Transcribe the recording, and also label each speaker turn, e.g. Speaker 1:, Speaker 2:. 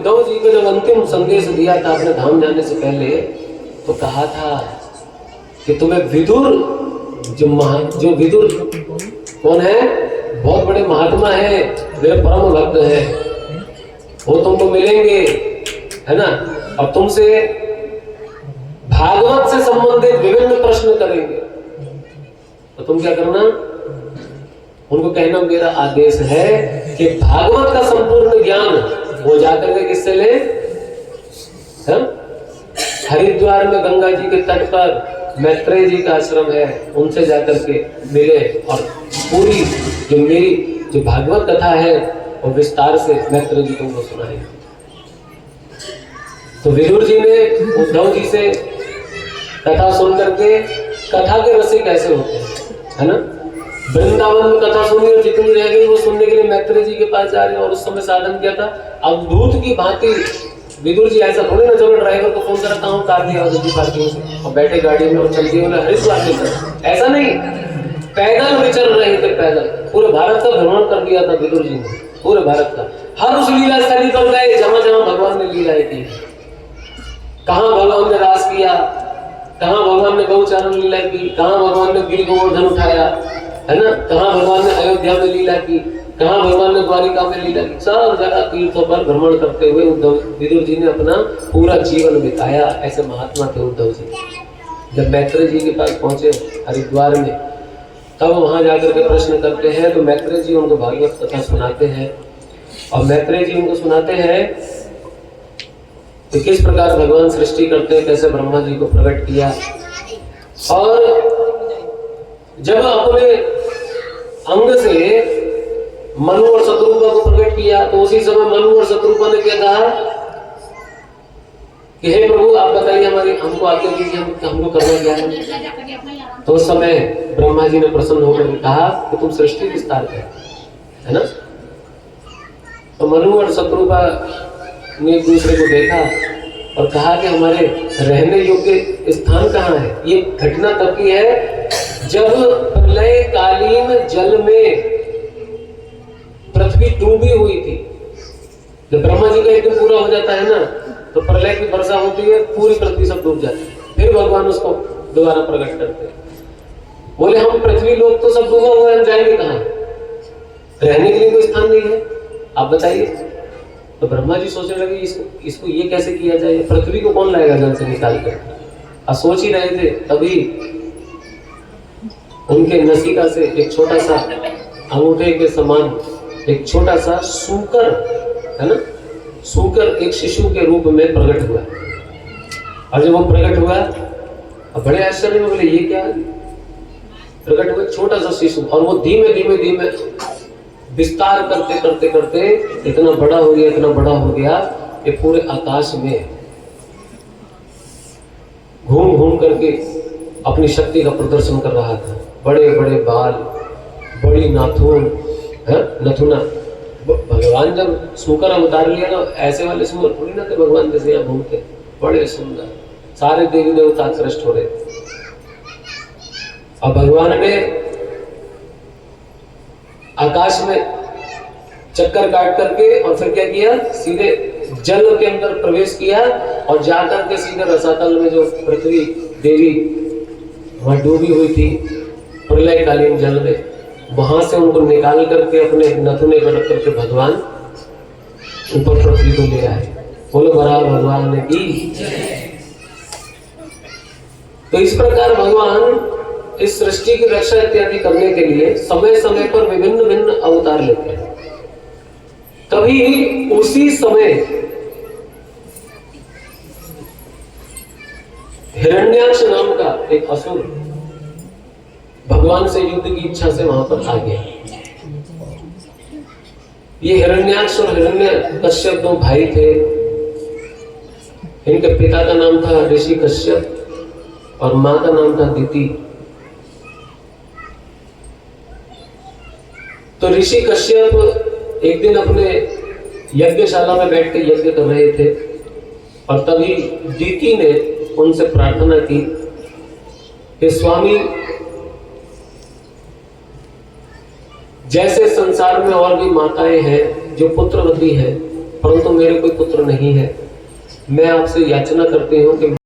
Speaker 1: उद्धव जी को जब अंतिम संदेश दिया था अपने धाम जाने से पहले, तो कहा था कि तुम्हें विदुर, जो विदुर कौन है, बहुत बड़े महात्मा है, मेरे परम भक्त है, वो तुमको मिलेंगे, है ना, और तुमसे भागवत से संबंधित विभिन्न प्रश्न करेंगे। तो तुम क्या करना, उनको कहना मेरा आदेश है कि भागवत का संपूर्ण ज्ञान वो जाकर के किससे ले, हरिद्वार में गंगा जी के तट पर मैत्रेय जी का आश्रम है, उनसे जाकर के मिले और पूरी जो मेरी जो भागवत कथा है वो विस्तार से मैत्रेय जी को उनको सुनाई। तो विदुर जी ने उद्धव जी से कथा सुन करके, कथा के रसिक कैसे होते हैं, है ना, वृंदावन में कथा सुनी और जितनी रह गई वो सुनने के लिए मैत्रेय जी के पास जा रहे हैं, और उस समय साधन किया था अवधूत की भांति। विदुर जी ऐसा थोड़ी ना चलो ड्राइवर को फोन करता हूँ कार दिया पार्किंग से और बैठे गाड़ी में और चलती हुए हरिद्वार की तरफ, ऐसा नहीं, पैदल विचर रहे थे, पैदल पूरे भारत का भ्रमण कर दिया था विदुर जी ने, पूरे भारत का। हर उस लीला स्थली पर गए जहां जहां भगवान ने लीलाएं की, कहाँ भगवान ने रास किया, कहाँ भगवान ने गौचारण लीला की, कहाँ भगवान ने गिरि गोवर्धन उठाया, है ना, कहाँ भगवान ने अयोध्या में लीला की, कहाँ भगवान ने द्वारिका में लीला की, सब जगह तीर्थों पर भ्रमण करते हुए विदुर जी ने अपना पूरा जीवन बिताया। ऐसे महात्मा थे उद्धव जी। जब मैत्रेय जी के पास पहुंचे हरिद्वार में, तब वहां जाकर के प्रश्न करते हैं, तो मैत्रेय जी उनको भागवत कथा सुनाते हैं, और मैत्रेय जी उनको सुनाते हैं कि किस प्रकार भगवान सृष्टि करते हैं, कैसे ब्रह्मा जी को प्रकट किया, और जब अपने अंग से मनु और शत्रुपा को प्रकट किया, तो उसी समय मनु और शत्रुपा ने क्या कहा कि हे प्रभु आप बताइए, हमारी हमको आज्ञा दीजिए, हमको करना क्या है। तो उस समय ब्रह्मा जी ने प्रसन्न होकर कहा कि तुम सृष्टि विस्तार कर, है ना। तो मनु और शत्रुपा ने एक दूसरे को देखा और कहा कि हमारे रहने योग्य स्थान कहाँ है। ये घटना तब की है जब प्रलयकालीन जल में पृथ्वी डूबी हुई थी। जब ब्रह्मा जी का एक दिन पूरा हो जाता है ना, तो प्रलय की वर्षा होती है, पूरी पृथ्वी सब डूब जाती है, फिर भगवान उसको दोबारा प्रकट करते हैं। बोले हम पृथ्वी लोग तो सब डूबा हुआ है, हम जाएंगे कहाँ, रहने के लिए कोई स्थान नहीं है, आप बताइए। तो ब्रह्मा जी सोचने लगे इसको ये कैसे किया जाए, पृथ्वी को कौन लाएगा जल से निकाल कर। और सोच ही रहे थे, तभी उनके नसिका से एक छोटा सा अंगूठे के समान एक छोटा सा सूकर, है ना, सूकर एक शिशु के रूप में प्रकट हुआ। और जब वो प्रकट हुआ, अब बड़े आश्चर्य में बोले ये क्या है, प्रकट हुआ छोटा सा शिशु, और वो धीमे धीमे धीमे विस्तार करते करते करते इतना बड़ा हो गया, इतना बड़ा हो गया कि पूरे आकाश में घूम घूम करके अपनी शक्ति का प्रदर्शन कर रहा था। बड़े बड़े बाल, बड़ी नाथुन, नथुना। भगवान जब सूकर अवतार लिया ना, ऐसे वाले सूकर थोड़ी ना थे भगवान जैसे यहाँ घूमते, बड़े सुंदर, सारे देवी देवता आकृष्ट हो रहे थे। और भगवान ने आकाश में चक्कर काट करके और फिर क्या किया, सीधे जल के अंदर प्रवेश किया और जाकर के सीधे रसातल में जो पृथ्वी देवी वहां डूबी हुई थी प्रलयकालीन जल में, वहां से उनको निकाल करके अपने नथुने पर रख करके भगवान ऊपर पृथ्वी को ले आए। बोलो बराबर भगवान ने की। तो इस प्रकार भगवान इस सृष्टि की रक्षा इत्यादि करने के लिए समय समय पर विभिन्न भिन्न अवतार लेते हैं। तभी उसी समय हिरण्याक्ष नाम का एक असुर भगवान से युद्ध की इच्छा से वहां पर आ गया। ये हिरण्याक्ष और हिरण्यकश्यप दो भाई थे। इनके पिता का नाम था ऋषि कश्यप और मां का नाम था दिति। तो ऋषि कश्यप एक दिन अपने यज्ञशाला में बैठ के यज्ञ कर रहे थे और तभी दिति ने उनसे प्रार्थना की कि स्वामी, जैसे संसार में और भी माताएं हैं जो पुत्रवती हैं, परंतु मेरे कोई पुत्र नहीं है। मैं आपसे याचना करती हूँ कि